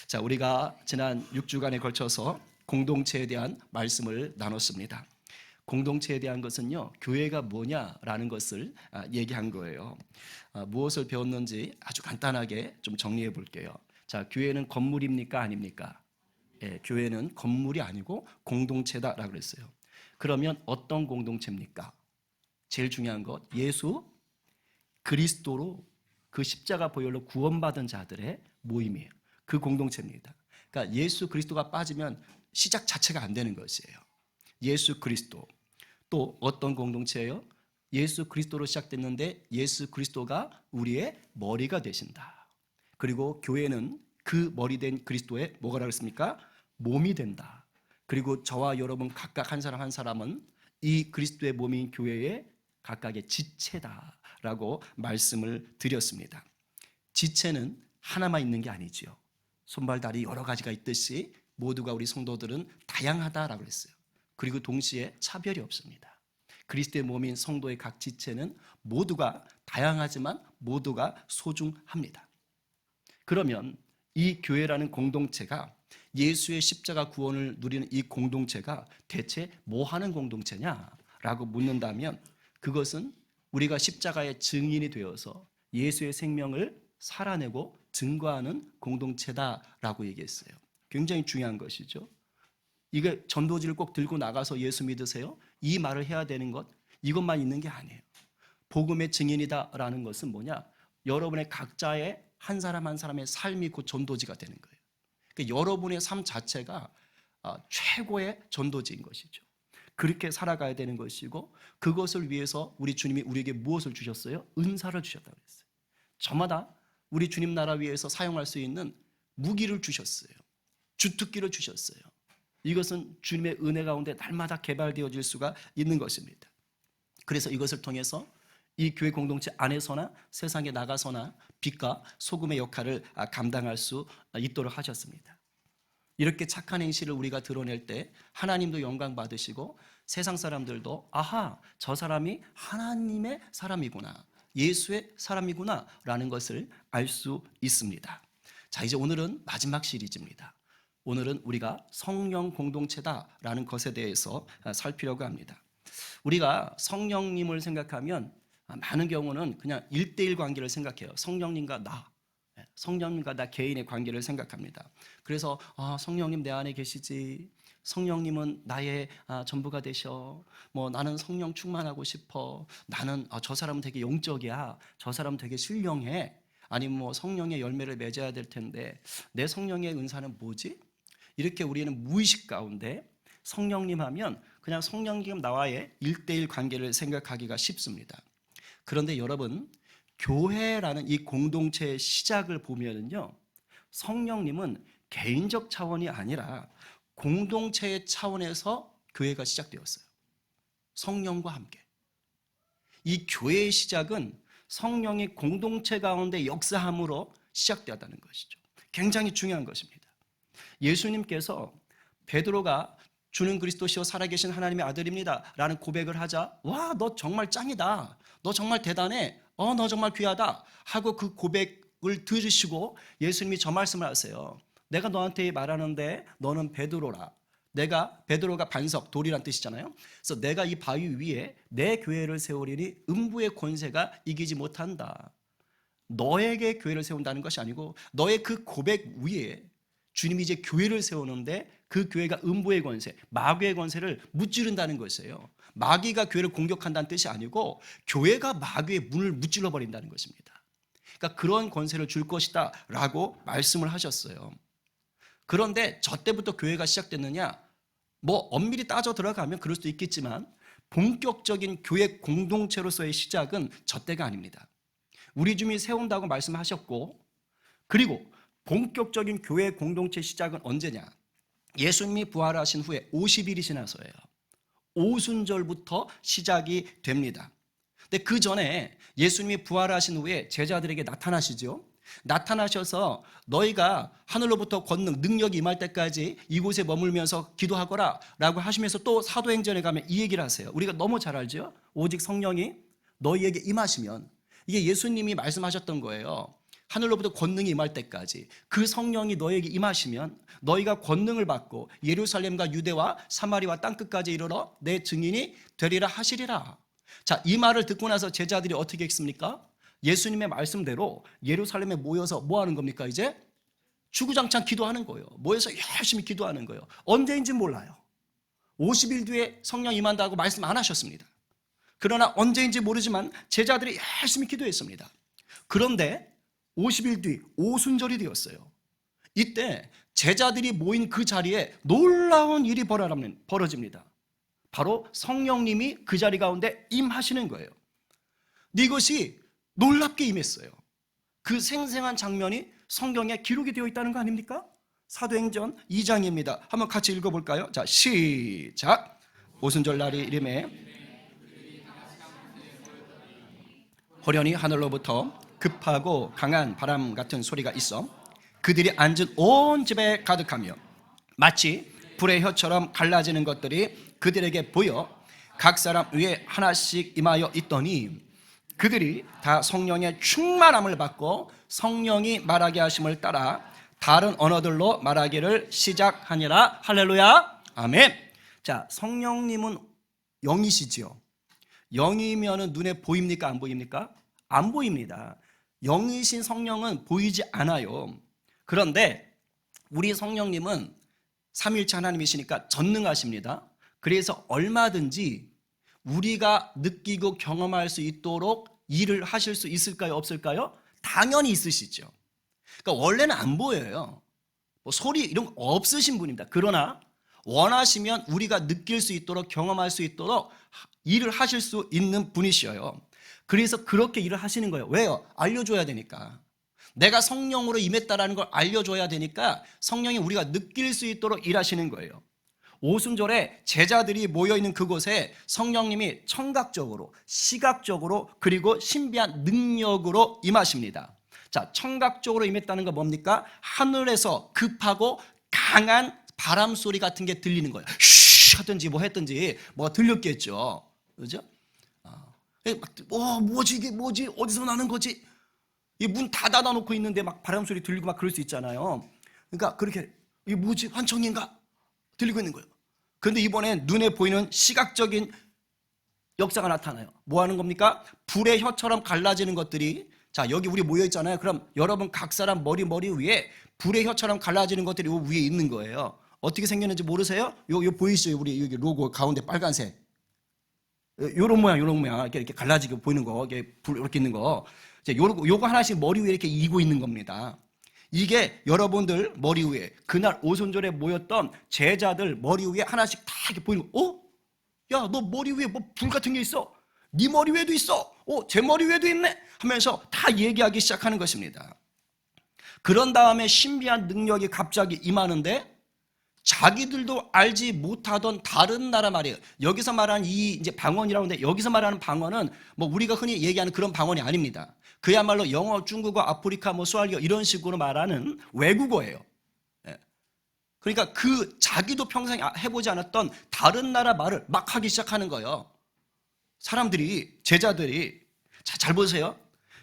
자, 우리가 지난 6주간에 걸쳐서 공동체에 대한 말씀을 나눴습니다. 공동체에 대한 것은요, 교회가 뭐냐라는 것을 얘기한 거예요. 무엇을 배웠는지 아주 간단하게 좀 정리해 볼게요. 자, 교회는 건물입니까? 아닙니까? 예, 교회는 건물이 아니고 공동체다라고 그랬어요. 그러면 어떤 공동체입니까? 제일 중요한 것, 예수 그리스도로 그 십자가 보혈로 구원받은 자들의 모임이에요. 그 공동체입니다. 그러니까 예수 그리스도가 빠지면 시작 자체가 안 되는 것이에요. 예수 그리스도. 또 어떤 공동체예요? 예수 그리스도로 시작됐는데 예수 그리스도가 우리의 머리가 되신다. 그리고 교회는 그 머리 된 그리스도의 뭐가 그랬습니까? 몸이 된다. 그리고 저와 여러분 각각 한 사람 한 사람은 이 그리스도의 몸인 교회의 각각의 지체다라고 말씀을 드렸습니다. 지체는 하나만 있는 게 아니지요. 손발다리 여러 가지가 있듯이 모두가 우리 성도들은 다양하다라고 했어요. 그리고 동시에 차별이 없습니다. 그리스도의 몸인 성도의 각 지체는 모두가 다양하지만 모두가 소중합니다. 그러면 이 교회라는 공동체가 예수의 십자가 구원을 누리는 이 공동체가 대체 뭐 하는 공동체냐라고 묻는다면 그것은 우리가 십자가의 증인이 되어서 예수의 생명을 살아내고 증거하는 공동체다라고 얘기했어요. 굉장히 중요한 것이죠. 이게 전도지를 꼭 들고 나가서 예수 믿으세요? 이 말을 해야 되는 것, 이것만 있는 게 아니에요. 복음의 증인이다라는 것은 뭐냐? 여러분의 각자의 한 사람 한 사람의 삶이 곧 전도지가 되는 거예요. 그러니까 여러분의 삶 자체가 최고의 전도지인 것이죠. 그렇게 살아가야 되는 것이고 그것을 위해서 우리 주님이 우리에게 무엇을 주셨어요? 은사를 주셨다고 했어요. 저마다 우리 주님 나라 위해서 사용할 수 있는 무기를 주셨어요. 주특기를 주셨어요. 이것은 주님의 은혜 가운데 날마다 개발되어질 수가 있는 것입니다. 그래서 이것을 통해서 이 교회 공동체 안에서나 세상에 나가서나 빛과 소금의 역할을 감당할 수 있도록 하셨습니다. 이렇게 착한 행실을 우리가 드러낼 때 하나님도 영광 받으시고 세상 사람들도 아하, 저 사람이 하나님의 사람이구나, 예수의 사람이구나 라는 것을 알 수 있습니다. 자, 이제 오늘은 마지막 시리즈입니다. 오늘은 우리가 성령 공동체다라는 것에 대해서 살피려고 합니다. 우리가 성령님을 생각하면 많은 경우는 그냥 1대1 관계를 생각해요. 성령님과 나 개인의 관계를 생각합니다. 그래서 성령님 내 안에 계시지, 성령님은 나의 전부가 되셔, 뭐 나는 성령 충만하고 싶어, 나는 저 사람은 되게 영적이야, 저 사람은 되게 신령해, 아니면 뭐 성령의 열매를 맺어야 될 텐데 내 성령의 은사는 뭐지? 이렇게 우리는 무의식 가운데 성령님 하면 그냥 성령님 나와의 1대1 관계를 생각하기가 쉽습니다. 그런데 여러분, 교회라는 이 공동체의 시작을 보면은요, 성령님은 개인적 차원이 아니라 공동체의 차원에서 교회가 시작되었어요. 성령과 함께. 이 교회의 시작은 성령이 공동체 가운데 역사함으로 시작되었다는 것이죠. 굉장히 중요한 것입니다. 예수님께서 베드로가 주는 그리스도시요 살아계신 하나님의 아들입니다 라는 고백을 하자, 와, 너 정말 짱이다, 너 정말 대단해, 너 정말 귀하다 하고 그 고백을 들으시고 예수님이 저 말씀을 하세요. 내가 너한테 말하는데 너는 베드로라. 베드로가 반석, 돌이란 뜻이잖아요. 그래서 내가 이 바위 위에 내 교회를 세우리니 음부의 권세가 이기지 못한다. 너에게 교회를 세운다는 것이 아니고 너의 그 고백 위에 주님이 이제 교회를 세우는데 그 교회가 음부의 권세, 마귀의 권세를 무찌른다는 것이에요. 마귀가 교회를 공격한다는 뜻이 아니고 교회가 마귀의 문을 무찔러 버린다는 것입니다. 그러니까 그런 권세를 줄 것이다 라고 말씀을 하셨어요. 그런데 저 때부터 교회가 시작됐느냐? 뭐 엄밀히 따져 들어가면 그럴 수도 있겠지만 본격적인 교회 공동체로서의 시작은 저 때가 아닙니다. 우리 주님이 세운다고 말씀하셨고, 그리고 본격적인 교회 공동체 시작은 언제냐? 예수님이 부활하신 후에 50일이 지나서예요. 오순절부터 시작이 됩니다. 근데 그 전에 예수님이 부활하신 후에 제자들에게 나타나시죠. 나타나셔서 너희가 하늘로부터 권능, 능력이 임할 때까지 이곳에 머물면서 기도하거라 라고 하시면서 또 사도행전에 가면 이 얘기를 하세요. 우리가 너무 잘 알죠? 오직 성령이 너희에게 임하시면, 이게 예수님이 말씀하셨던 거예요. 하늘로부터 권능이 임할 때까지 그 성령이 너에게 임하시면 너희가 권능을 받고 예루살렘과 유대와 사마리아 땅끝까지 이르러 내 증인이 되리라 하시리라. 자, 이 말을 듣고 나서 제자들이 어떻게 했습니까? 예수님의 말씀대로 예루살렘에 모여서 뭐 하는 겁니까? 이제 주구장창 기도하는 거예요. 모여서 열심히 기도하는 거예요. 언제인지 몰라요. 50일 뒤에 성령 임한다고 말씀 안 하셨습니다. 그러나 언제인지 모르지만 제자들이 열심히 기도했습니다. 그런데 50일 뒤 오순절이 되었어요. 이때 제자들이 모인 그 자리에 놀라운 일이 벌어집니다. 바로 성령님이 그 자리 가운데 임하시는 거예요. 이것이 놀랍게 임했어요. 그 생생한 장면이 성경에 기록이 되어 있다는 거 아닙니까? 사도행전 2장입니다. 한번 같이 읽어볼까요? 자, 시작. 오순절 날이 이름에 호련히 하늘로부터 급하고 강한 바람 같은 소리가 있어 그들이 앉은 온 집에 가득하며 마치 불의 혀처럼 갈라지는 것들이 그들에게 보여 각 사람 위에 하나씩 임하여 있더니 그들이 다 성령의 충만함을 받고 성령이 말하게 하심을 따라 다른 언어들로 말하기를 시작하니라. 할렐루야. 아멘. 자, 성령님은 영이시지요. 영이면은 눈에 보입니까? 안 보입니까? 안 보입니다. 영이신 성령은 보이지 않아요. 그런데 우리 성령님은 삼위일체 하나님이시니까 전능하십니다. 그래서 얼마든지 우리가 느끼고 경험할 수 있도록 일을 하실 수 있을까요? 없을까요? 당연히 있으시죠. 그러니까 원래는 안 보여요. 뭐 소리 이런 거 없으신 분입니다. 그러나 원하시면 우리가 느낄 수 있도록 경험할 수 있도록 일을 하실 수 있는 분이셔요. 그래서 그렇게 일을 하시는 거예요. 왜요? 알려줘야 되니까. 내가 성령으로 임했다라는 걸 알려줘야 되니까 성령이 우리가 느낄 수 있도록 일하시는 거예요. 오순절에 제자들이 모여있는 그곳에 성령님이 청각적으로, 시각적으로, 그리고 신비한 능력으로 임하십니다. 자, 청각적으로 임했다는 건 뭡니까? 하늘에서 급하고 강한 바람 소리 같은 게 들리는 거예요. 쉬 하든지 뭐 했든지 뭐가 들렸겠죠. 그죠? 뭐지 이게 뭐지? 어디서 나는 거지? 이 문 다 닫아놓고 있는데 막 바람 소리 들리고 막 그럴 수 있잖아요. 그러니까 그렇게 이게 뭐지? 환청인가? 들리고 있는 거예요. 그런데 이번엔 눈에 보이는 시각적인 역사가 나타나요. 뭐 하는 겁니까? 불의 혀처럼 갈라지는 것들이, 자, 여기 우리 모여 있잖아요. 그럼 여러분 각 사람 머리 위에 불의 혀처럼 갈라지는 것들이 요 위에 있는 거예요. 어떻게 생겼는지 모르세요? 요 보이시죠? 우리 여기 로고 가운데 빨간색. 요런 모양 이렇게 갈라지게 보이는 거, 이렇게 있는 거. 요거 하나씩 머리 위에 이렇게 이고 있는 겁니다. 이게 여러분들 머리 위에 그날 오순절에 모였던 제자들 머리 위에 하나씩 다 이렇게 보이는 거. 야, 너 머리 위에 뭐 불 같은 게 있어? 네 머리 위에도 있어. 제 머리 위에도 있네. 하면서 다 얘기하기 시작하는 것입니다. 그런 다음에 신비한 능력이 갑자기 임하는데 자기들도 알지 못하던 다른 나라 말이에요. 여기서 말하는 이 이제 방언이라고 하는데 여기서 말하는 방언은 뭐 우리가 흔히 얘기하는 그런 방언이 아닙니다. 그야말로 영어, 중국어, 아프리카, 뭐 스왈리어 이런 식으로 말하는 외국어예요. 그러니까 그 자기도 평생 해보지 않았던 다른 나라 말을 막 하기 시작하는 거예요. 사람들이, 제자들이. 자, 잘 보세요.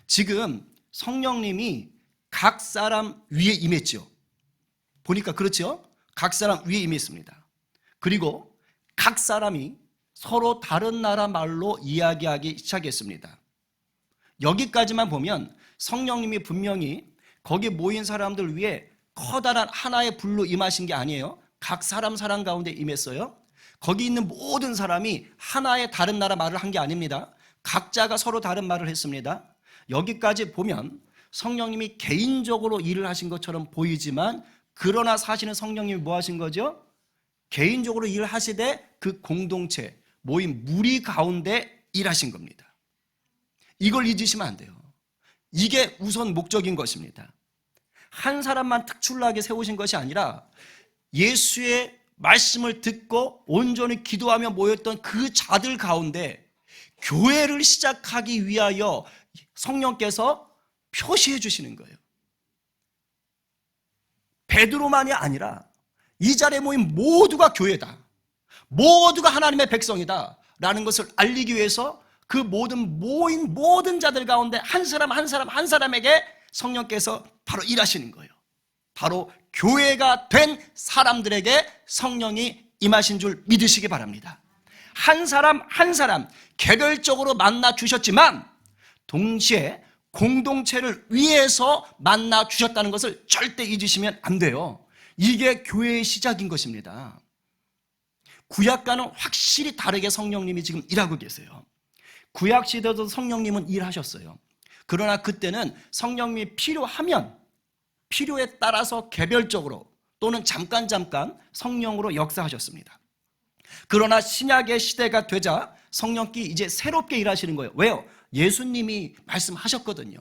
지금 성령님이 각 사람 위에 임했죠. 보니까 그렇죠? 각 사람 위에 임했습니다. 그리고 각 사람이 서로 다른 나라 말로 이야기하기 시작했습니다. 여기까지만 보면 성령님이 분명히 거기 모인 사람들 위에 커다란 하나의 불로 임하신 게 아니에요. 각 사람 가운데 임했어요. 거기 있는 모든 사람이 하나의 다른 나라 말을 한 게 아닙니다. 각자가 서로 다른 말을 했습니다. 여기까지 보면 성령님이 개인적으로 일을 하신 것처럼 보이지만 그러나 사실은 성령님이 뭐 하신 거죠? 개인적으로 일을 하시되 그 공동체, 모임 무리 가운데 일하신 겁니다. 이걸 잊으시면 안 돼요. 이게 우선 목적인 것입니다. 한 사람만 특출나게 세우신 것이 아니라 예수의 말씀을 듣고 온전히 기도하며 모였던 그 자들 가운데 교회를 시작하기 위하여 성령께서 표시해 주시는 거예요. 베드로만이 아니라 이 자리에 모인 모두가 교회다. 모두가 하나님의 백성이다. 라는 것을 알리기 위해서 그 모든 모인 모든 자들 가운데 한 사람에게 성령께서 바로 일하시는 거예요. 바로 교회가 된 사람들에게 성령이 임하신 줄 믿으시기 바랍니다. 한 사람 한 사람 개별적으로 만나 주셨지만 동시에 공동체를 위해서 만나 주셨다는 것을 절대 잊으시면 안 돼요. 이게 교회의 시작인 것입니다. 구약과는 확실히 다르게 성령님이 지금 일하고 계세요. 구약 시대도 성령님은 일하셨어요. 그러나 그때는 성령님이 필요하면 필요에 따라서 개별적으로 또는 잠깐 성령으로 역사하셨습니다. 그러나 신약의 시대가 되자 성령께 이제 새롭게 일하시는 거예요. 왜요? 예수님이 말씀하셨거든요.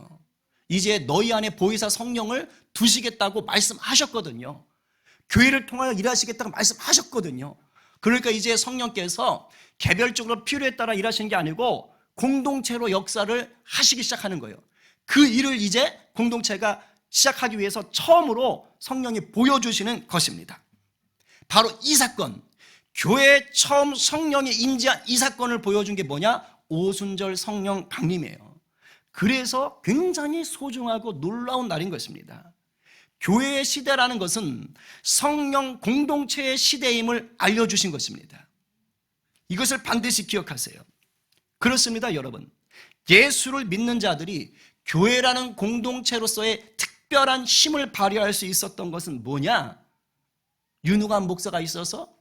이제 너희 안에 보혜사 성령을 두시겠다고 말씀하셨거든요. 교회를 통하여 일하시겠다고 말씀하셨거든요. 그러니까 이제 성령께서 개별적으로 필요에 따라 일하시는 게 아니고 공동체로 역사를 하시기 시작하는 거예요. 그 일을 이제 공동체가 시작하기 위해서 처음으로 성령이 보여주시는 것입니다. 바로 이 사건, 교회에 처음 성령이 임재한 이 사건을 보여준 게 뭐냐? 오순절 성령 강림이에요. 그래서 굉장히 소중하고 놀라운 날인 것입니다. 교회의 시대라는 것은 성령 공동체의 시대임을 알려주신 것입니다. 이것을 반드시 기억하세요. 그렇습니다, 여러분. 예수를 믿는 자들이 교회라는 공동체로서의 특별한 힘을 발휘할 수 있었던 것은 뭐냐? 유능한 목사가 있어서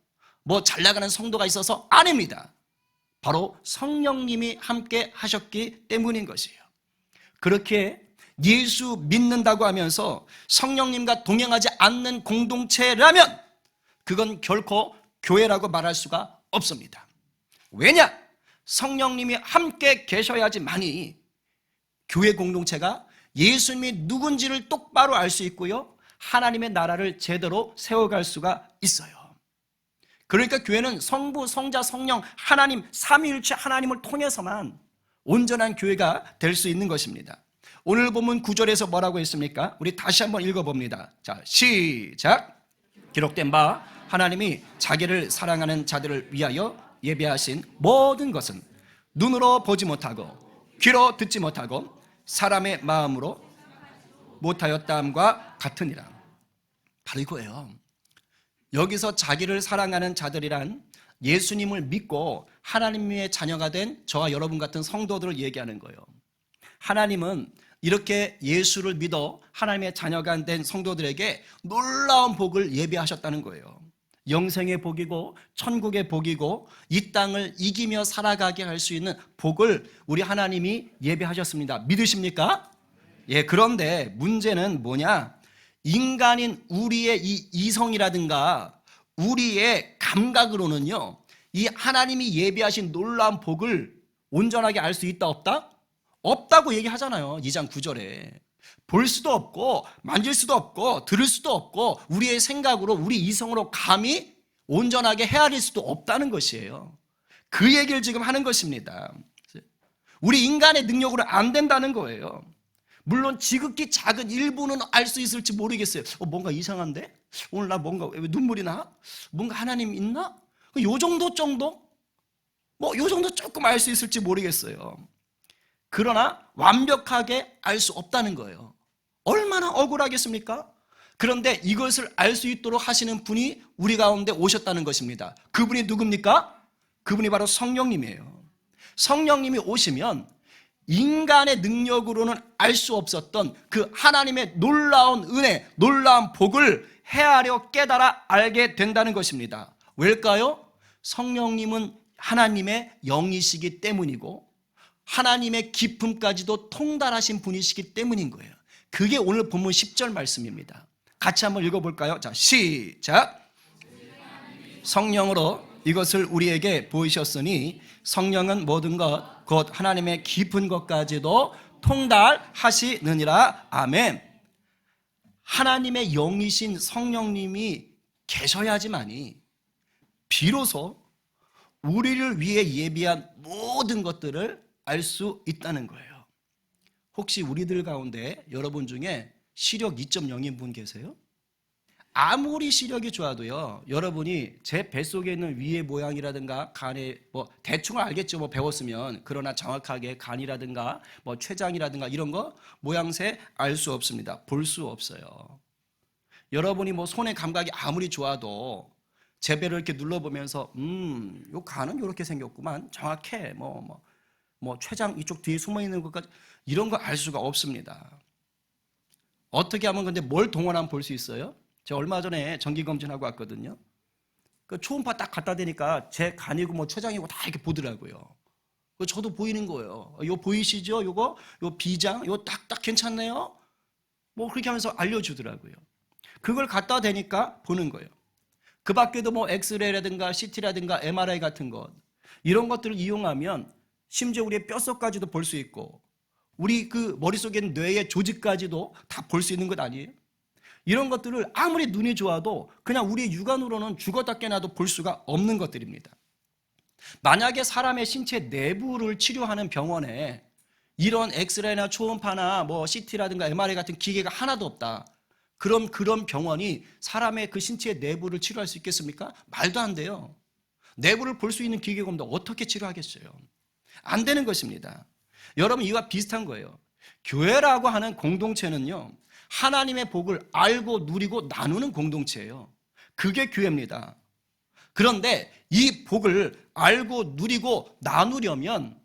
뭐 잘나가는 성도가 있어서 아닙니다. 바로 성령님이 함께 하셨기 때문인 것이에요. 그렇게 예수 믿는다고 하면서 성령님과 동행하지 않는 공동체라면 그건 결코 교회라고 말할 수가 없습니다. 왜냐? 성령님이 함께 계셔야지만이 교회 공동체가 예수님이 누군지를 똑바로 알 수 있고요, 하나님의 나라를 제대로 세워갈 수가 있어요. 그러니까 교회는 성부, 성자, 성령, 하나님, 삼위일체 하나님을 통해서만 온전한 교회가 될 수 있는 것입니다. 오늘 본문 9절에서 뭐라고 했습니까? 우리 다시 한번 읽어봅니다. 자, 시작. 기록된 바 하나님이 자기를 사랑하는 자들을 위하여 예배하신 모든 것은 눈으로 보지 못하고 귀로 듣지 못하고 사람의 마음으로 못하였다함과 같으니라. 바로 이거예요. 여기서 자기를 사랑하는 자들이란 예수님을 믿고 하나님의 자녀가 된 저와 여러분 같은 성도들을 얘기하는 거예요. 하나님은 이렇게 예수를 믿어 하나님의 자녀가 된 성도들에게 놀라운 복을 예비하셨다는 거예요. 영생의 복이고 천국의 복이고 이 땅을 이기며 살아가게 할 수 있는 복을 우리 하나님이 예비하셨습니다. 믿으십니까? 예, 그런데 문제는 뭐냐? 인간인 우리의 이 이성이라든가 우리의 감각으로는요, 이 하나님이 예비하신 놀라운 복을 온전하게 알 수 있다 없다? 없다고 얘기하잖아요. 2장 9절에 볼 수도 없고 만질 수도 없고 들을 수도 없고 우리의 생각으로 우리 이성으로 감히 온전하게 헤아릴 수도 없다는 것이에요. 그 얘기를 지금 하는 것입니다. 우리 인간의 능력으로 안 된다는 거예요. 물론 지극히 작은 일부는 알 수 있을지 모르겠어요. 뭔가 이상한데? 오늘 나 뭔가 왜 눈물이 나? 뭔가 하나님 있나? 요 정도? 요 정도 조금 알 수 있을지 모르겠어요. 그러나 완벽하게 알 수 없다는 거예요. 얼마나 억울하겠습니까? 그런데 이것을 알 수 있도록 하시는 분이 우리 가운데 오셨다는 것입니다. 그분이 누굽니까? 그분이 바로 성령님이에요. 성령님이 오시면 인간의 능력으로는 알 수 없었던 그 하나님의 놀라운 은혜, 놀라운 복을 헤아려 깨달아 알게 된다는 것입니다. 왜일까요? 성령님은 하나님의 영이시기 때문이고 하나님의 기품까지도 통달하신 분이시기 때문인 거예요. 그게 오늘 본문 10절 말씀입니다. 같이 한번 읽어볼까요? 자, 시작. 성령으로 이것을 우리에게 보이셨으니 성령은 모든 것 곧 하나님의 깊은 것까지도 통달하시느니라. 아멘. 하나님의 영이신 성령님이 계셔야지만이 비로소 우리를 위해 예비한 모든 것들을 알 수 있다는 거예요. 혹시 우리들 가운데 여러분 중에 시력 2.0인 분 계세요? 아무리 시력이 좋아도요, 여러분이 제 뱃속에 있는 위의 모양이라든가 간의 뭐 대충은 알겠죠, 뭐 배웠으면. 그러나 정확하게 간이라든가 뭐 췌장이라든가 이런 거 모양새 알 수 없습니다. 볼 수 없어요. 여러분이 뭐 손의 감각이 아무리 좋아도 제 배를 이렇게 눌러보면서 요 간은 이렇게 생겼구만, 정확해, 뭐 췌장 이쪽 뒤에 숨어 있는 것까지 이런 거 알 수가 없습니다. 어떻게 하면 근데 뭘 동원하면 볼 수 있어요? 제가 얼마 전에 정기검진하고 왔거든요. 그 초음파 딱 갖다 대니까 제 간이고 뭐 췌장이고 다 이렇게 보더라고요. 저도 보이는 거예요. 요 보이시죠? 요거, 요 비장, 요 딱딱 괜찮네요? 뭐 그렇게 하면서 알려주더라고요. 그걸 갖다 대니까 보는 거예요. 그 밖에도 뭐 엑스레이라든가 CT라든가 MRI 같은 것, 이런 것들을 이용하면 심지어 우리의 뼛속까지도 볼 수 있고, 우리 그 머릿속에 있는 뇌의 조직까지도 다 볼 수 있는 것 아니에요? 이런 것들을 아무리 눈이 좋아도 그냥 우리의 육안으로는 죽었다 깨나도 볼 수가 없는 것들입니다. 만약에 사람의 신체 내부를 치료하는 병원에 이런 엑스레이나 초음파나 뭐 CT라든가 MRI 같은 기계가 하나도 없다. 그럼 그런 병원이 사람의 그 신체 내부를 치료할 수 있겠습니까? 말도 안 돼요. 내부를 볼 수 있는 기계가 없는데 어떻게 치료하겠어요? 안 되는 것입니다. 여러분, 이와 비슷한 거예요. 교회라고 하는 공동체는요, 하나님의 복을 알고 누리고 나누는 공동체예요. 그게 교회입니다. 그런데 이 복을 알고 누리고 나누려면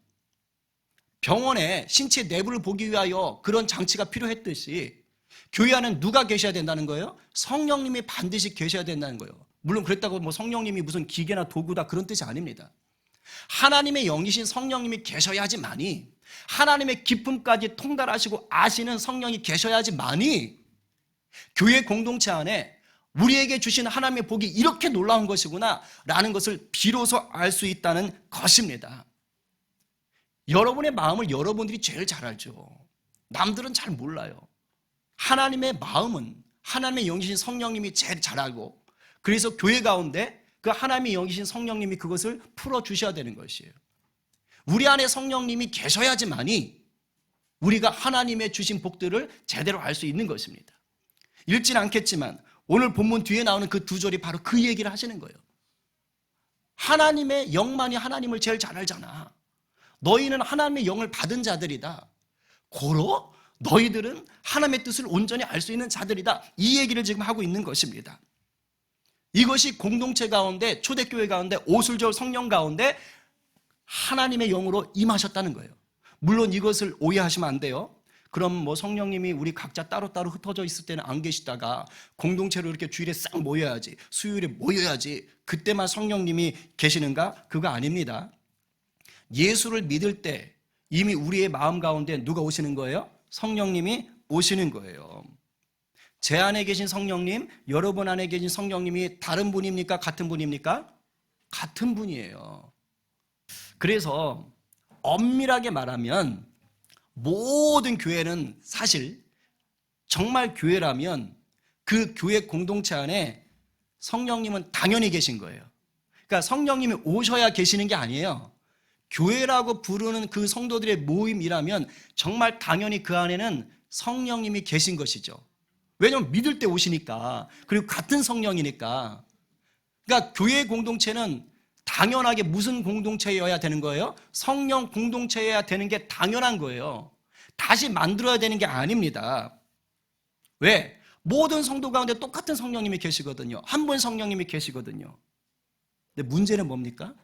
병원에 신체 내부를 보기 위하여 그런 장치가 필요했듯이 교회 안에 누가 계셔야 된다는 거예요? 성령님이 반드시 계셔야 된다는 거예요. 물론 그랬다고 뭐 성령님이 무슨 기계나 도구다 그런 뜻이 아닙니다. 하나님의 영이신 성령님이 계셔야지만이, 하나님의 기쁨까지 통달하시고 아시는 성령이 계셔야지만이 교회 공동체 안에 우리에게 주신 하나님의 복이 이렇게 놀라운 것이구나 라는 것을 비로소 알 수 있다는 것입니다. 여러분의 마음을 여러분들이 제일 잘 알죠. 남들은 잘 몰라요. 하나님의 마음은 하나님의 영이신 성령님이 제일 잘 알고, 그래서 교회 가운데 그 하나님의 영이신 성령님이 그것을 풀어주셔야 되는 것이에요. 우리 안에 성령님이 계셔야지만이 우리가 하나님의 주신 복들을 제대로 알 수 있는 것입니다. 읽진 않겠지만 오늘 본문 뒤에 나오는 그 두 절이 바로 그 얘기를 하시는 거예요. 하나님의 영만이 하나님을 제일 잘 알잖아. 너희는 하나님의 영을 받은 자들이다. 고로 너희들은 하나님의 뜻을 온전히 알 수 있는 자들이다. 이 얘기를 지금 하고 있는 것입니다. 이것이 공동체 가운데, 초대교회 가운데, 오순절 성령 가운데 하나님의 영으로 임하셨다는 거예요. 물론 이것을 오해하시면 안 돼요. 그럼 뭐 성령님이 우리 각자 따로따로 흩어져 있을 때는 안 계시다가 공동체로 이렇게 주일에 싹 모여야지, 수요일에 모여야지, 그때만 성령님이 계시는가? 그거 아닙니다. 예수를 믿을 때 이미 우리의 마음 가운데 누가 오시는 거예요? 성령님이 오시는 거예요. 제 안에 계신 성령님, 여러분 안에 계신 성령님이 다른 분입니까? 같은 분입니까? 같은 분이에요. 그래서 엄밀하게 말하면 모든 교회는 사실 정말 교회라면 그 교회 공동체 안에 성령님은 당연히 계신 거예요. 그러니까 성령님이 오셔야 계시는 게 아니에요. 교회라고 부르는 그 성도들의 모임이라면 정말 당연히 그 안에는 성령님이 계신 것이죠. 왜냐하면 믿을 때 오시니까, 그리고 같은 성령이니까. 그러니까 교회 공동체는 당연하게 무슨 공동체여야 되는 거예요? 성령 공동체여야 되는 게 당연한 거예요. 다시 만들어야 되는 게 아닙니다. 왜? 모든 성도 가운데 똑같은 성령님이 계시거든요. 한 분 성령님이 계시거든요. 근데 문제는 뭡니까?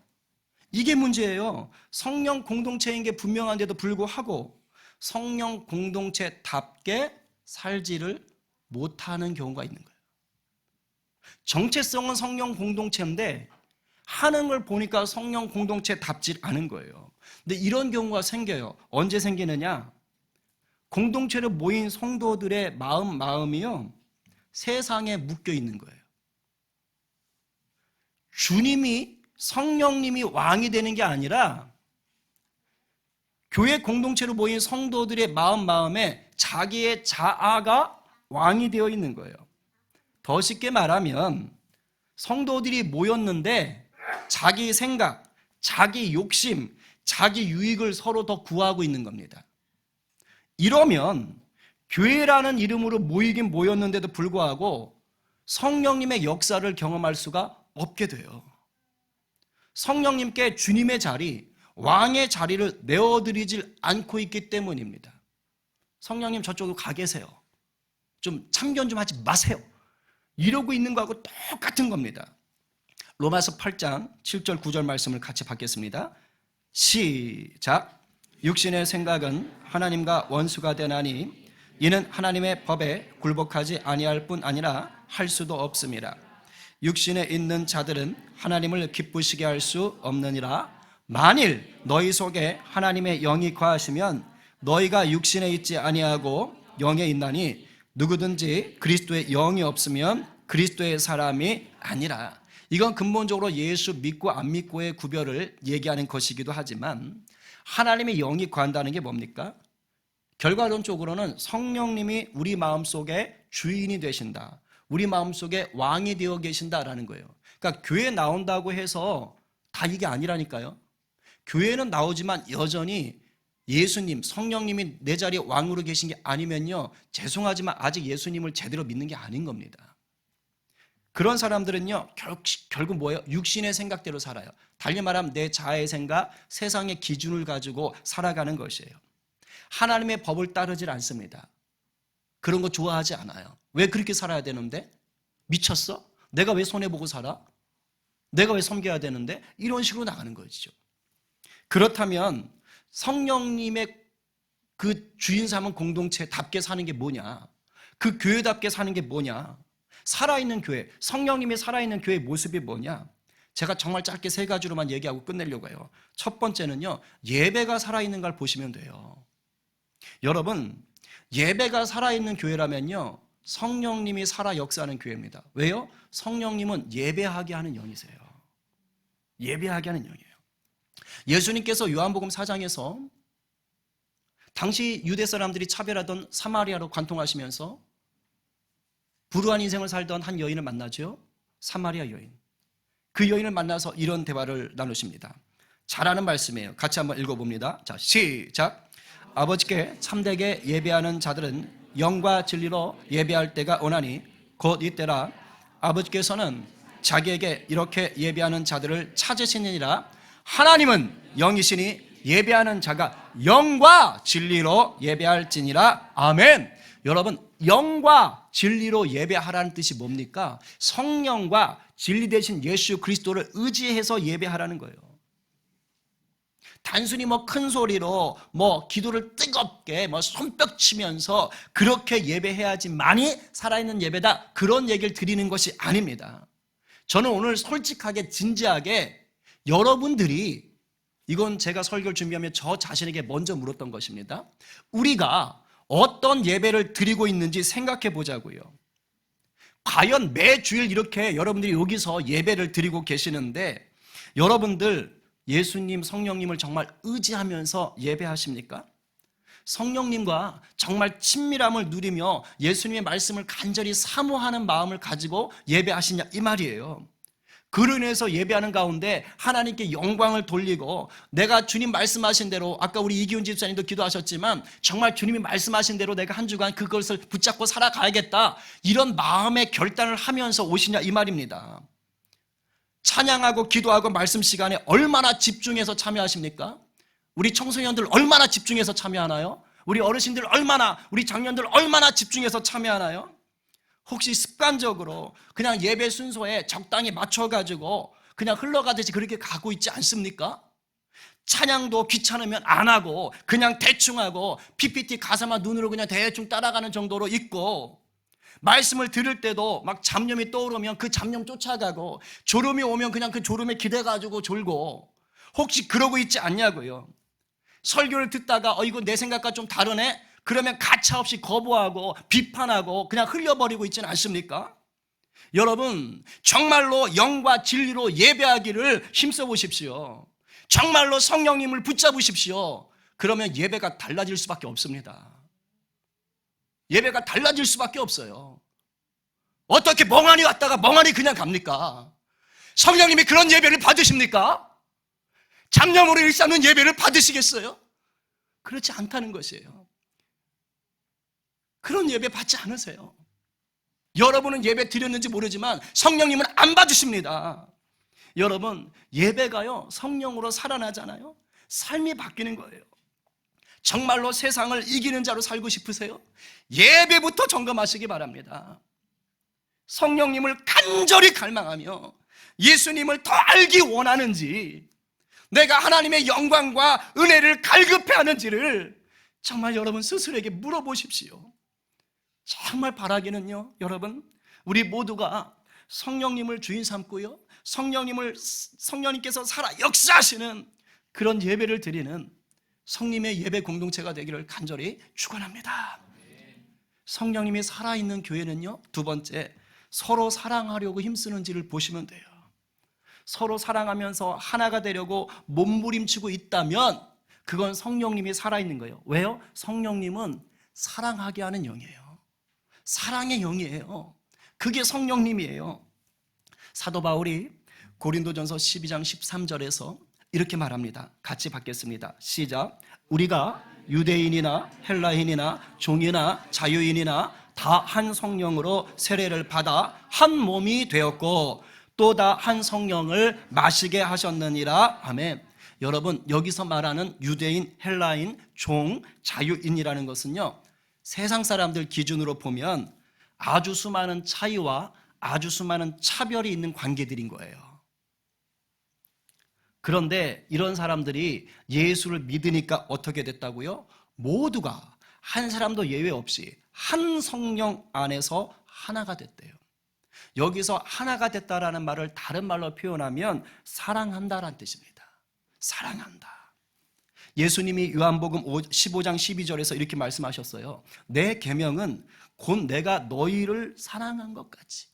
이게 문제예요. 성령 공동체인 게 분명한데도 불구하고 성령 공동체답게 살지를 못하는 경우가 있는 거예요. 정체성은 성령 공동체인데 하는 걸 보니까 성령 공동체답지 않은 거예요. 근데 이런 경우가 생겨요. 언제 생기느냐? 공동체로 모인 성도들의 마음이요, 세상에 묶여 있는 거예요. 주님이, 성령님이 왕이 되는 게 아니라 교회 공동체로 모인 성도들의 마음에 자기의 자아가 왕이 되어 있는 거예요. 더 쉽게 말하면 성도들이 모였는데 자기 생각, 자기 욕심, 자기 유익을 서로 더 구하고 있는 겁니다. 이러면 교회라는 이름으로 모이긴 모였는데도 불구하고 성령님의 역사를 경험할 수가 없게 돼요. 성령님께 주님의 자리, 왕의 자리를 내어드리질 않고 있기 때문입니다. 성령님 저쪽으로 가 계세요. 좀 참견 좀 하지 마세요. 이러고 있는 거하고 똑같은 겁니다. 로마서 8장 7절 9절 말씀을 같이 받겠습니다. 시작. 육신의 생각은 하나님과 원수가 되나니 이는 하나님의 법에 굴복하지 아니할 뿐 아니라 할 수도 없습니다. 육신에 있는 자들은 하나님을 기쁘시게 할 수 없느니라. 만일 너희 속에 하나님의 영이 거하시면 너희가 육신에 있지 아니하고 영에 있나니 누구든지 그리스도의 영이 없으면 그리스도의 사람이 아니라. 이건 근본적으로 예수 믿고 안 믿고의 구별을 얘기하는 것이기도 하지만 하나님의 영이 거한다는 게 뭡니까? 결과론적으로는 성령님이 우리 마음속에 주인이 되신다. 우리 마음속에 왕이 되어 계신다라는 거예요. 그러니까 교회 나온다고 해서 다 이게 아니라니까요. 교회는 나오지만 여전히 예수님, 성령님이 내 자리에 왕으로 계신 게 아니면요, 죄송하지만 아직 예수님을 제대로 믿는 게 아닌 겁니다. 그런 사람들은요, 결국 뭐예요? 육신의 생각대로 살아요. 달리 말하면 내 자아의 생각, 세상의 기준을 가지고 살아가는 것이에요. 하나님의 법을 따르질 않습니다. 그런 거 좋아하지 않아요. 왜 그렇게 살아야 되는데? 미쳤어? 내가 왜 손해보고 살아? 내가 왜 섬겨야 되는데? 이런 식으로 나가는 것이죠. 그렇다면 성령님의 그 주인 삼은 공동체답게 사는 게 뭐냐? 그 교회답게 사는 게 뭐냐? 살아있는 교회, 성령님이 살아있는 교회의 모습이 뭐냐? 제가 정말 짧게 세 가지로만 얘기하고 끝내려고 해요. 첫 번째는요, 예배가 살아있는 걸 보시면 돼요. 여러분, 예배가 살아있는 교회라면요, 성령님이 살아 역사하는 교회입니다. 왜요? 성령님은 예배하게 하는 영이세요. 예배하게 하는 영이에요. 예수님께서 요한복음 4장에서 당시 유대 사람들이 차별하던 사마리아로 관통하시면서 불우한 인생을 살던 한 여인을 만나죠. 사마리아 여인. 그 여인을 만나서 이런 대화를 나누십니다. 잘하는 말씀이에요. 같이 한번 읽어봅니다. 자, 시작. 아버지께 참되게 예배하는 자들은 영과 진리로 예배할 때가 오나니 곧 이때라. 아버지께서는 자기에게 이렇게 예배하는 자들을 찾으시느니라. 하나님은 영이시니 예배하는 자가 영과 진리로 예배할지니라. 아멘. 여러분, 영과 진리로 예배하라는 뜻이 뭡니까? 성령과 진리 되신 예수 그리스도를 의지해서 예배하라는 거예요. 단순히 큰 소리로 기도를 뜨겁게 손뼉 치면서 그렇게 예배해야지만이 살아있는 예배다, 그런 얘기를 드리는 것이 아닙니다. 저는 오늘 솔직하게 진지하게 여러분들이, 이건 제가 설교를 준비하며 저 자신에게 먼저 물었던 것입니다. 우리가 어떤 예배를 드리고 있는지 생각해 보자고요. 과연 매주일 이렇게 여러분들이 여기서 예배를 드리고 계시는데 여러분들 예수님, 성령님을 정말 의지하면서 예배하십니까? 성령님과 정말 친밀함을 누리며 예수님의 말씀을 간절히 사모하는 마음을 가지고 예배하시냐 이 말이에요. 그로 인해서 예배하는 가운데 하나님께 영광을 돌리고 내가 주님 말씀하신 대로, 아까 우리 이기훈 집사님도 기도하셨지만 정말 주님이 말씀하신 대로 내가 한 주간 그것을 붙잡고 살아가야겠다, 이런 마음의 결단을 하면서 오시냐 이 말입니다. 찬양하고 기도하고 말씀 시간에 얼마나 집중해서 참여하십니까? 우리 청소년들 얼마나 집중해서 참여하나요? 우리 어르신들 얼마나, 우리 장년들 얼마나 집중해서 참여하나요? 혹시 습관적으로 그냥 예배 순서에 적당히 맞춰가지고 그냥 흘러가듯이 그렇게 가고 있지 않습니까? 찬양도 귀찮으면 안 하고 그냥 대충 하고 PPT 가사만 눈으로 그냥 대충 따라가는 정도로 있고, 말씀을 들을 때도 막 잡념이 떠오르면 그 잡념 쫓아가고 졸음이 오면 그냥 그 졸음에 기대가지고 졸고, 혹시 그러고 있지 않냐고요. 설교를 듣다가 이거 내 생각과 좀 다르네? 그러면 가차없이 거부하고 비판하고 그냥 흘려버리고 있지는 않습니까? 여러분, 정말로 영과 진리로 예배하기를 힘써 보십시오. 정말로 성령님을 붙잡으십시오. 그러면 예배가 달라질 수밖에 없습니다. 예배가 달라질 수밖에 없어요. 어떻게 멍하니 왔다가 멍하니 그냥 갑니까? 성령님이 그런 예배를 받으십니까? 잡념으로 일삼는 예배를 받으시겠어요? 그렇지 않다는 것이에요. 그런 예배 받지 않으세요. 여러분은 예배 드렸는지 모르지만 성령님은 안 봐주십니다. 여러분, 예배가요 성령으로 살아나잖아요. 삶이 바뀌는 거예요. 정말로 세상을 이기는 자로 살고 싶으세요? 예배부터 점검하시기 바랍니다. 성령님을 간절히 갈망하며 예수님을 더 알기 원하는지, 내가 하나님의 영광과 은혜를 갈급해하는지를 정말 여러분 스스로에게 물어보십시오. 정말 바라기는요, 여러분, 우리 모두가 성령님을 주인 삼고요, 성령님께서 살아 역사하시는 그런 예배를 드리는 성님의 예배 공동체가 되기를 간절히 축원합니다. 성령님이 살아있는 교회는요, 두 번째, 서로 사랑하려고 힘쓰는지를 보시면 돼요. 서로 사랑하면서 하나가 되려고 몸부림치고 있다면 그건 성령님이 살아있는 거예요. 왜요? 성령님은 사랑하게 하는 영이에요. 사랑의 영이에요. 그게 성령님이에요. 사도 바울이 고린도전서 12장 13절에서 이렇게 말합니다. 같이 받겠습니다. 시작. 우리가 유대인이나 헬라인이나 종이나 자유인이나 다 한 성령으로 세례를 받아 한 몸이 되었고 또 다 한 성령을 마시게 하셨느니라. 아멘. 여러분, 여기서 말하는 유대인, 헬라인, 종, 자유인이라는 것은요, 세상 사람들 기준으로 보면 아주 수많은 차이와 아주 수많은 차별이 있는 관계들인 거예요. 그런데 이런 사람들이 예수를 믿으니까 어떻게 됐다고요? 모두가 한 사람도 예외 없이 한 성령 안에서 하나가 됐대요. 여기서 하나가 됐다라는 말을 다른 말로 표현하면 사랑한다라는 뜻입니다. 사랑한다. 예수님이 요한복음 15장 12절에서 이렇게 말씀하셨어요. 내 계명은 곧 내가 너희를 사랑한 것 같이,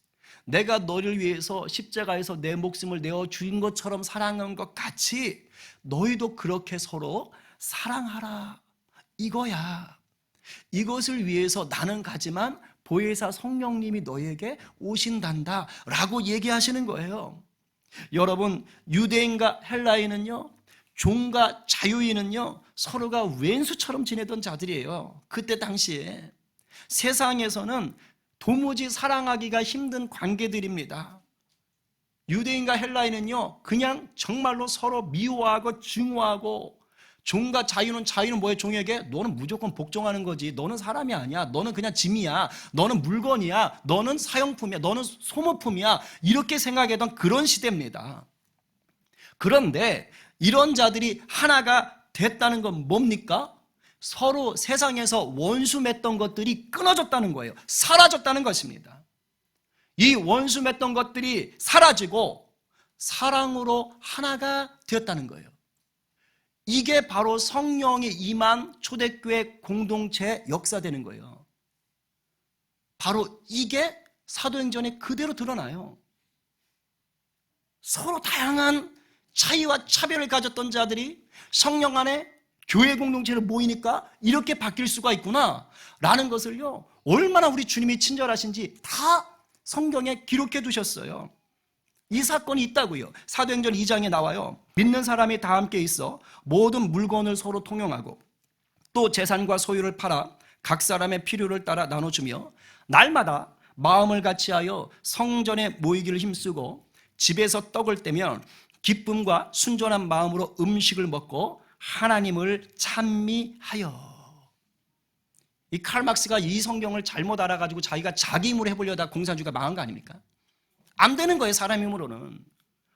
내가 너를 위해서 십자가에서 내 목숨을 내어 주인 것처럼 사랑한 것 같이 너희도 그렇게 서로 사랑하라. 이거야. 이것을 위해서 나는 가지만 보혜사 성령님이 너희에게 오신단다 라고 얘기하시는 거예요. 여러분, 유대인과 헬라인은요, 종과 자유인은요, 서로가 왼수처럼 지내던 자들이에요. 그때 당시에 세상에서는 도무지 사랑하기가 힘든 관계들입니다. 유대인과 헬라인은요, 그냥 정말로 서로 미워하고 증오하고, 종과 자유는 뭐예요? 종에게 너는 무조건 복종하는 거지, 너는 사람이 아니야, 너는 그냥 짐이야, 너는 물건이야, 너는 사용품이야, 너는 소모품이야, 이렇게 생각했던 그런 시대입니다. 그런데 이런 자들이 하나가 됐다는 건 뭡니까? 서로 세상에서 원수 맺던 것들이 끊어졌다는 거예요. 사라졌다는 것입니다. 이 원수 맺던 것들이 사라지고 사랑으로 하나가 되었다는 거예요. 이게 바로 성령이 임한 초대교회 공동체의 역사되는 거예요. 바로 이게 사도행전에 그대로 드러나요. 서로 다양한 차이와 차별을 가졌던 자들이 성령 안에 교회 공동체로 모이니까 이렇게 바뀔 수가 있구나 라는 것을요, 얼마나 우리 주님이 친절하신지 다 성경에 기록해 두셨어요. 이 사건이 있다고요. 사도행전 2장에 나와요. 믿는 사람이 다 함께 있어 모든 물건을 서로 통용하고 또 재산과 소유를 팔아 각 사람의 필요를 따라 나눠주며 날마다 마음을 같이하여 성전에 모이기를 힘쓰고 집에서 떡을 떼면 기쁨과 순전한 마음으로 음식을 먹고 하나님을 찬미하여. 이 칼 막스가 이 성경을 잘못 알아가지고 자기가 자기 힘으로 해보려다 공산주의가 망한 거 아닙니까? 안 되는 거예요, 사람 힘으로는.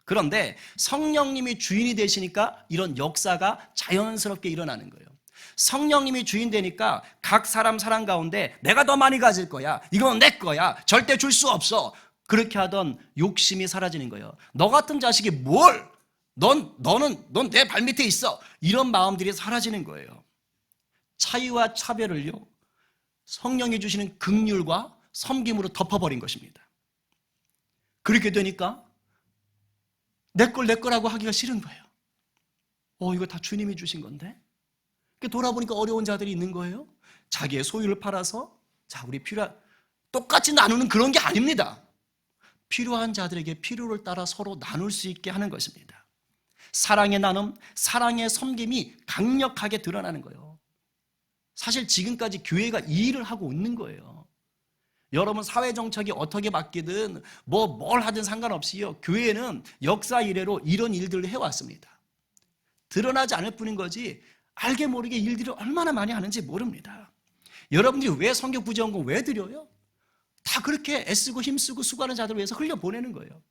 그런데 성령님이 주인이 되시니까 이런 역사가 자연스럽게 일어나는 거예요. 성령님이 주인 되니까 각 사람 사람 가운데 내가 더 많이 가질 거야, 이건 내 거야, 절대 줄 수 없어, 그렇게 하던 욕심이 사라지는 거예요. 너 같은 자식이 뭘, 넌 내 발밑에 있어, 이런 마음들이 사라지는 거예요. 차이와 차별을요, 성령이 주시는 긍휼과 섬김으로 덮어버린 것입니다. 그렇게 되니까 내 거라고 하기가 싫은 거예요. 이거 다 주님이 주신 건데. 돌아보니까 어려운 자들이 있는 거예요. 자기의 소유를 팔아서 자, 우리 똑같이 나누는 그런 게 아닙니다. 필요한 자들에게 필요를 따라 서로 나눌 수 있게 하는 것입니다. 사랑의 나눔, 사랑의 섬김이 강력하게 드러나는 거예요. 사실 지금까지 교회가 이 일을 하고 있는 거예요. 여러분 사회 정책이 어떻게 바뀌든 뭘 하든 상관없이요. 교회는 역사 이래로 이런 일들을 해왔습니다. 드러나지 않을 뿐인 거지 알게 모르게 일들을 얼마나 많이 하는지 모릅니다. 여러분들이 왜 성경 부지헌금 왜 드려요? 다 그렇게 애쓰고 힘쓰고 수고하는 자들을 위해서 흘려보내는 거예요.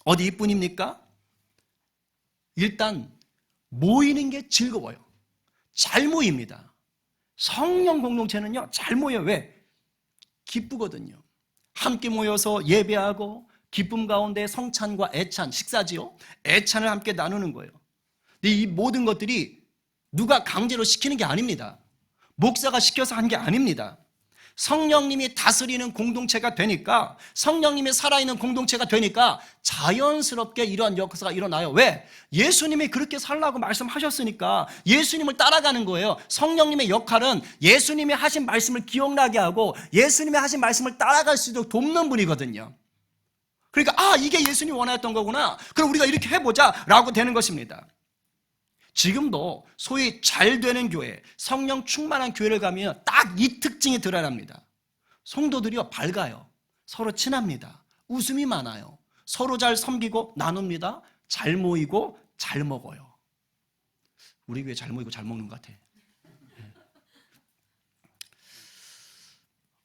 어디 이뿐입니까? 일단 모이는 게 즐거워요. 잘 모입니다. 성령 공동체는요 잘 모여요. 왜? 기쁘거든요. 함께 모여서 예배하고 기쁨 가운데 성찬과 애찬, 식사지요. 애찬을 함께 나누는 거예요. 근데 이 모든 것들이 누가 강제로 시키는 게 아닙니다. 목사가 시켜서 한 게 아닙니다. 성령님이 다스리는 공동체가 되니까, 성령님이 살아있는 공동체가 되니까 자연스럽게 이러한 역사가 일어나요. 왜? 예수님이 그렇게 살라고 말씀하셨으니까 예수님을 따라가는 거예요. 성령님의 역할은 예수님이 하신 말씀을 기억나게 하고 예수님이 하신 말씀을 따라갈 수 있도록 돕는 분이거든요. 그러니까 이게 예수님이 원하였던 거구나, 그럼 우리가 이렇게 해보자 라고 되는 것입니다. 지금도 소위 잘 되는 교회, 성령 충만한 교회를 가면 딱 이 특징이 드러납니다. 성도들이요 밝아요. 서로 친합니다. 웃음이 많아요. 서로 잘 섬기고 나눕니다. 잘 모이고 잘 먹어요. 우리 교회 잘 모이고 잘 먹는 것 같아.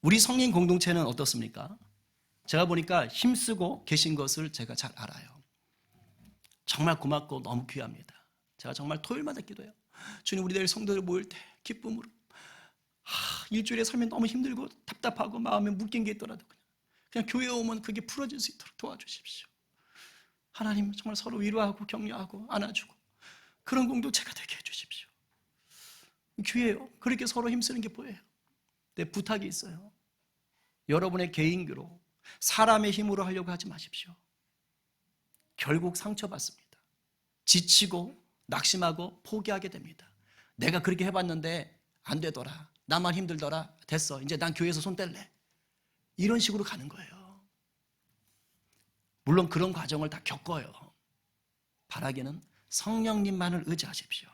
우리 성인 공동체는 어떻습니까? 제가 보니까 힘쓰고 계신 것을 제가 잘 알아요. 정말 고맙고 너무 귀합니다. 제가 정말 토요일마다 기도해요. 주님, 우리 내일 성도들 모일 때 기쁨으로 일주일에 살면 너무 힘들고 답답하고 마음에 묶인 게 있더라도 그냥 교회에 오면 그게 풀어질 수 있도록 도와주십시오. 하나님 정말 서로 위로하고 격려하고 안아주고 그런 공동체가 되게 해주십시오. 교회요 그렇게 서로 힘쓰는 게 보여요. 근데 부탁이 있어요. 여러분의 개인교로 사람의 힘으로 하려고 하지 마십시오. 결국 상처받습니다. 지치고 낙심하고 포기하게 됩니다. 내가 그렇게 해봤는데 안 되더라, 나만 힘들더라, 됐어, 이제 난 교회에서 손 뗄래, 이런 식으로 가는 거예요. 물론 그런 과정을 다 겪어요. 바라기는 성령님만을 의지하십시오.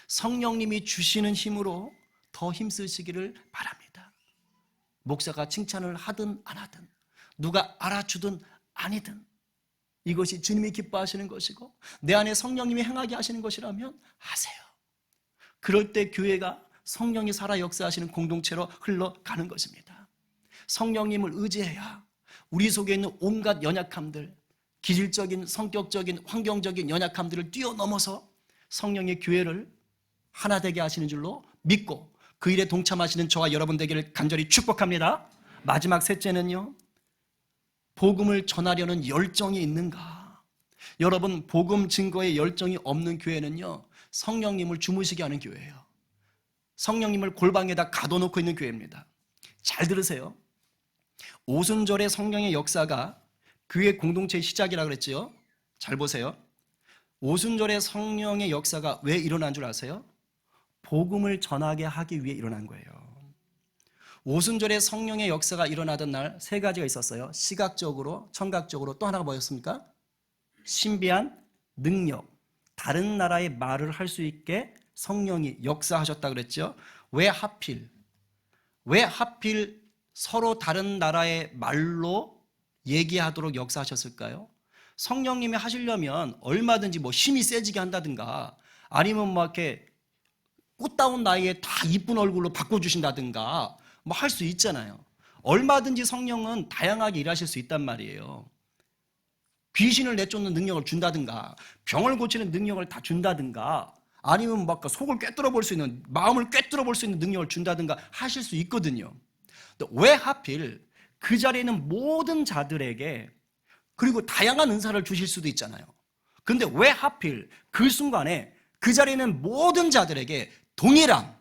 성령님이 주시는 힘으로 더 힘쓰시기를 바랍니다. 목사가 칭찬을 하든 안 하든, 누가 알아주든 아니든, 이것이 주님이 기뻐하시는 것이고 내 안에 성령님이 행하게 하시는 것이라면 하세요. 그럴 때 교회가 성령이 살아 역사하시는 공동체로 흘러가는 것입니다. 성령님을 의지해야 우리 속에 있는 온갖 연약함들, 기질적인, 성격적인, 환경적인 연약함들을 뛰어넘어서 성령의 교회를 하나 되게 하시는 줄로 믿고 그 일에 동참하시는 저와 여러분 되기를 간절히 축복합니다. 마지막 셋째는요, 복음을 전하려는 열정이 있는가? 여러분, 복음 증거에 열정이 없는 교회는요 성령님을 주무시게 하는 교회예요. 성령님을 골방에다 가둬놓고 있는 교회입니다. 잘 들으세요. 오순절의 성령의 역사가 교회 공동체의 시작이라고 그랬죠. 잘 보세요. 오순절의 성령의 역사가 왜 일어난 줄 아세요? 복음을 전하게 하기 위해 일어난 거예요. 오순절의 성령의 역사가 일어나던 날 세 가지가 있었어요. 시각적으로, 청각적으로, 또 하나가 뭐였습니까? 신비한 능력, 다른 나라의 말을 할 수 있게 성령이 역사하셨다 그랬죠. 왜 하필 서로 다른 나라의 말로 얘기하도록 역사하셨을까요? 성령님이 하시려면 얼마든지 힘이 세지게 한다든가, 아니면 이렇게 꽃다운 나이에 다 이쁜 얼굴로 바꿔주신다든가 할 수 있잖아요. 얼마든지 성령은 다양하게 일하실 수 있단 말이에요. 귀신을 내쫓는 능력을 준다든가, 병을 고치는 능력을 다 준다든가, 아니면 속을 꿰뚫어 볼 수 있는, 마음을 꿰뚫어 볼 수 있는 능력을 준다든가 하실 수 있거든요. 근데 왜 하필 그 자리에 있는 모든 자들에게, 그리고 다양한 은사를 주실 수도 있잖아요. 그런데 왜 하필 그 순간에 그 자리에 있는 모든 자들에게 동일한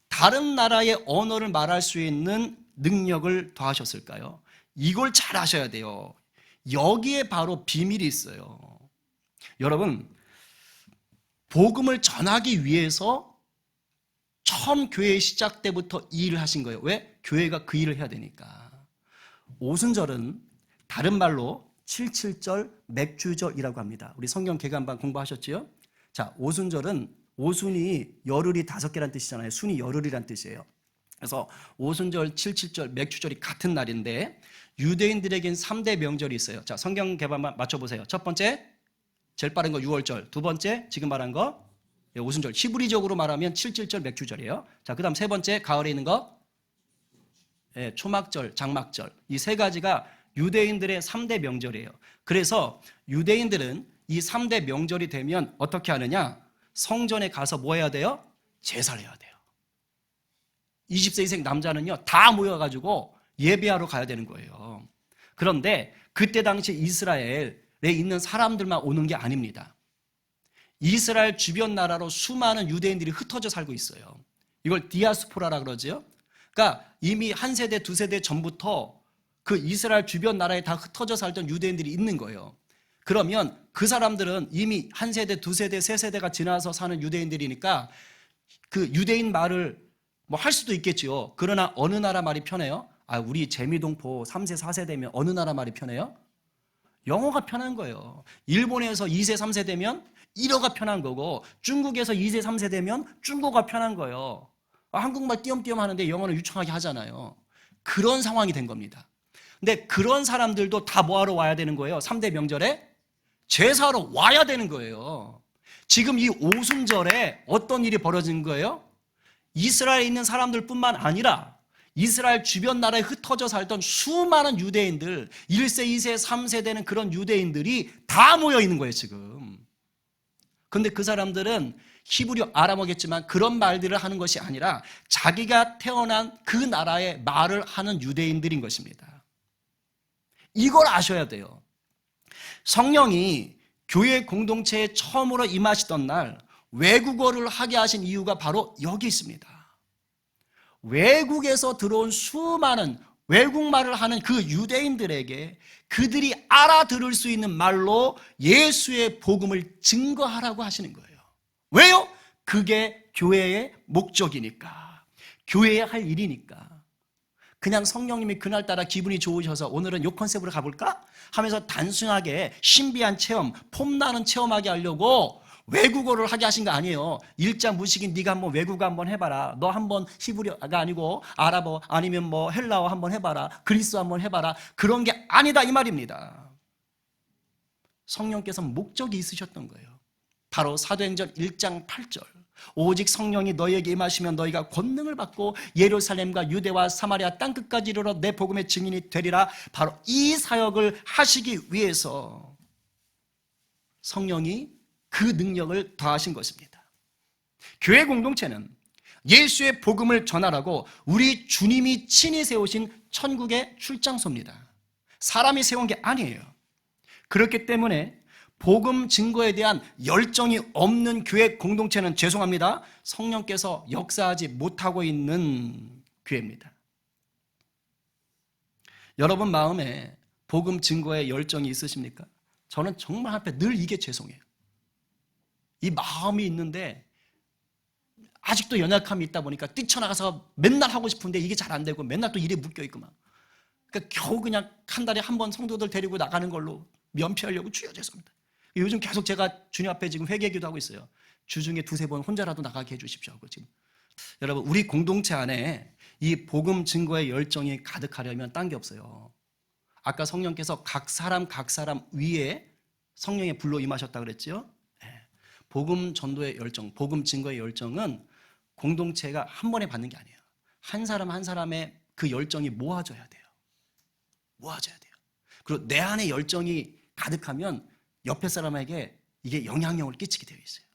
다른 나라의 언어를 말할 수 있는 능력을 더하셨을까요? 이걸 잘 아셔야 돼요. 여기에 바로 비밀이 있어요. 여러분, 복음을 전하기 위해서 처음 교회 시작 때부터 이 일을 하신 거예요. 왜? 교회가 그 일을 해야 되니까. 오순절은 다른 말로 77절 맥주절이라고 합니다. 우리 성경 개관반 공부하셨지요? 자, 오순절은 오순이 열흘이 5개란 뜻이잖아요. 순이 열흘이란 뜻이에요. 그래서 오순절, 칠칠절, 맥주절이 같은 날인데 유대인들에겐 3대 명절이 있어요. 자, 성경 개반만 맞춰보세요. 첫 번째, 제일 빠른 거 6월절. 두 번째, 지금 말한 거 오순절. 히브리적으로 말하면 칠칠절, 맥주절이에요. 자, 그 다음 세 번째, 가을에 있는 거 초막절, 장막절. 이 세 가지가 유대인들의 3대 명절이에요. 그래서 유대인들은 이 3대 명절이 되면 어떻게 하느냐? 성전에 가서 뭐 해야 돼요? 제사를 해야 돼요. 20세 이상 남자는요, 다 모여가지고 예배하러 가야 되는 거예요. 그런데 그때 당시 이스라엘에 있는 사람들만 오는 게 아닙니다. 이스라엘 주변 나라로 수많은 유대인들이 흩어져 살고 있어요. 이걸 디아스포라라 그러죠. 그러니까 이미 한 세대, 두 세대 전부터 그 이스라엘 주변 나라에 다 흩어져 살던 유대인들이 있는 거예요. 그러면 그 사람들은 이미 한 세대, 두 세대, 세 세대가 지나서 사는 유대인들이니까 그 유대인 말을 뭐 할 수도 있겠지요. 그러나 어느 나라 말이 편해요? 우리 재미동포 3세, 4세대면 어느 나라 말이 편해요? 영어가 편한 거예요. 일본에서 2세, 3세 되면 일어가 편한 거고 중국에서 2세, 3세 되면 중국어가 편한 거예요. 한국말 띄엄띄엄 하는데 영어는 유창하게 하잖아요. 그런 상황이 된 겁니다. 근데 그런 사람들도 다 뭐하러 와야 되는 거예요? 3대 명절에 제사하러 와야 되는 거예요. 지금 이 오순절에 어떤 일이 벌어진 거예요? 이스라엘에 있는 사람들뿐만 아니라 이스라엘 주변 나라에 흩어져 살던 수많은 유대인들, 1세, 2세, 3세 되는 그런 유대인들이 다 모여 있는 거예요, 지금. 그런데 그 사람들은 히브리어 아람어겠지만 그런 말들을 하는 것이 아니라 자기가 태어난 그 나라의 말을 하는 유대인들인 것입니다. 이걸 아셔야 돼요. 성령이 교회 공동체에 처음으로 임하시던 날 외국어를 하게 하신 이유가 바로 여기 있습니다. 외국에서 들어온 수많은 외국말을 하는 그 유대인들에게 그들이 알아들을 수 있는 말로 예수의 복음을 증거하라고 하시는 거예요. 왜요? 그게 교회의 목적이니까. 교회에 할 일이니까. 그냥 성령님이 그날따라 기분이 좋으셔서 오늘은 요 컨셉으로 가볼까? 하면서 단순하게 신비한 체험, 폼나는 체험하게 하려고 외국어를 하게 하신 거 아니에요. 일자 무식인 네가 한번 외국어 한번 해봐라. 너 한번 히브리어가 아니고 아랍어 아니면 뭐 헬라어 한번 해봐라. 그리스어 한번 해봐라. 그런 게 아니다 이 말입니다. 성령께서 목적이 있으셨던 거예요. 바로 사도행전 1장 8절. 오직 성령이 너희에게 임하시면 너희가 권능을 받고 예루살렘과 유대와 사마리아 땅끝까지 이르러 내 복음의 증인이 되리라. 바로 이 사역을 하시기 위해서 성령이 그 능력을 더하신 것입니다. 교회 공동체는 예수의 복음을 전하라고 우리 주님이 친히 세우신 천국의 출장소입니다. 사람이 세운 게 아니에요. 그렇기 때문에 복음 증거에 대한 열정이 없는 교회 공동체는 죄송합니다. 성령께서 역사하지 못하고 있는 교회입니다. 여러분 마음에 복음 증거에 열정이 있으십니까? 저는 정말 앞에 늘 이게 죄송해요. 이 마음이 있는데 아직도 연약함이 있다 보니까 뛰쳐나가서 맨날 하고 싶은데 이게 잘 안 되고 맨날 또 일에 묶여있고 막. 그러니까 겨우 그냥 한 달에 한 번 성도들 데리고 나가는 걸로 면피하려고 주여 죄송합니다. 요즘 계속 제가 주님 앞에 지금 회개기도 하고 있어요. 주중에 두세 번 혼자라도 나가게 해주십시오 하고 지금. 여러분 우리 공동체 안에 이 복음 증거의 열정이 가득하려면 딴 게 없어요. 아까 성령께서 각 사람 위에 성령의 불로 임하셨다 그랬죠. 복음 전도의 열정, 복음 증거의 열정은 공동체가 한 번에 받는 게 아니에요. 한 사람 한 사람의 그 열정이 모아져야 돼요. 모아져야 돼요. 그리고 내 안에 열정이 가득하면 옆에 사람에게 이게 영향력을 끼치게 되어 있어요.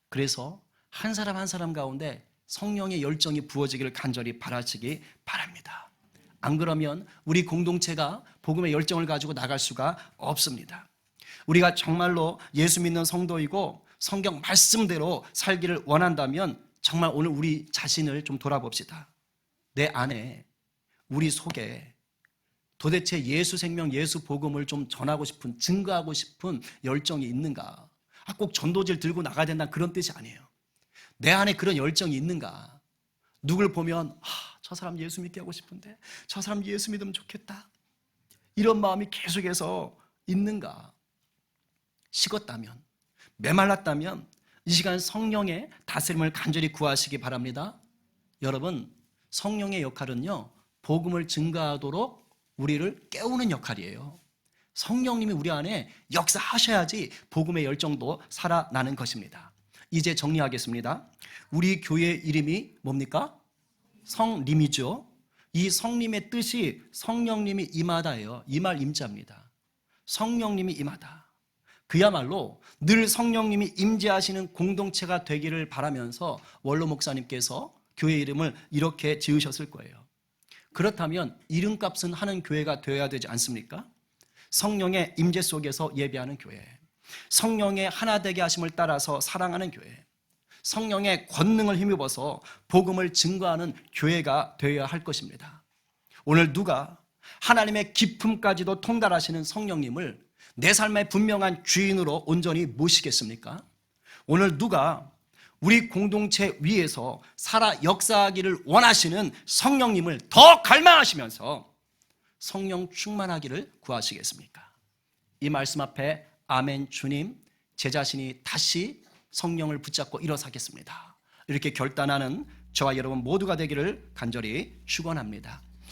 그래서 한 사람 한 사람 가운데 성령의 열정이 부어지기를 간절히 바라시기 바랍니다. 안 그러면 우리 공동체가 복음의 열정을 가지고 나갈 수가 없습니다. 우리가 정말로 예수 믿는 성도이고 성경 말씀대로 살기를 원한다면 정말 오늘 우리 자신을 좀 돌아봅시다. 내 안에 우리 속에 도대체 예수 생명, 예수 복음을 좀 전하고 싶은, 증거하고 싶은 열정이 있는가? 꼭 전도지를 들고 나가야 된다는 그런 뜻이 아니에요. 내 안에 그런 열정이 있는가? 누굴 보면 저 사람 예수 믿게 하고 싶은데 저 사람 예수 믿으면 좋겠다. 이런 마음이 계속해서 있는가? 식었다면, 메말랐다면 이 시간 성령의 다스림을 간절히 구하시기 바랍니다. 여러분, 성령의 역할은요, 복음을 증가하도록 우리를 깨우는 역할이에요. 성령님이 우리 안에 역사하셔야지 복음의 열정도 살아나는 것입니다. 이제 정리하겠습니다. 우리 교회 이름이 뭡니까? 성림이죠. 이 성림의 뜻이 성령님이 임하다예요. 임할 임자입니다. 성령님이 임하다. 그야말로 늘 성령님이 임재하시는 공동체가 되기를 바라면서 원로 목사님께서 교회 이름을 이렇게 지으셨을 거예요. 그렇다면 이름값은 하는 교회가 되어야 되지 않습니까? 성령의 임재 속에서 예배하는 교회, 성령의 하나 되게 하심을 따라서 사랑하는 교회, 성령의 권능을 힘입어서 복음을 증거하는 교회가 되어야 할 것입니다. 오늘 누가 하나님의 기품까지도 통달하시는 성령님을 내 삶의 분명한 주인으로 온전히 모시겠습니까? 오늘 누가 우리 공동체 위에서 살아 역사하기를 원하시는 성령님을 더 갈망하시면서 성령 충만하기를 구하시겠습니까? 이 말씀 앞에 아멘 주님, 제 자신이 다시 성령을 붙잡고 일어서겠습니다. 이렇게 결단하는 저와 여러분 모두가 되기를 간절히 축원합니다.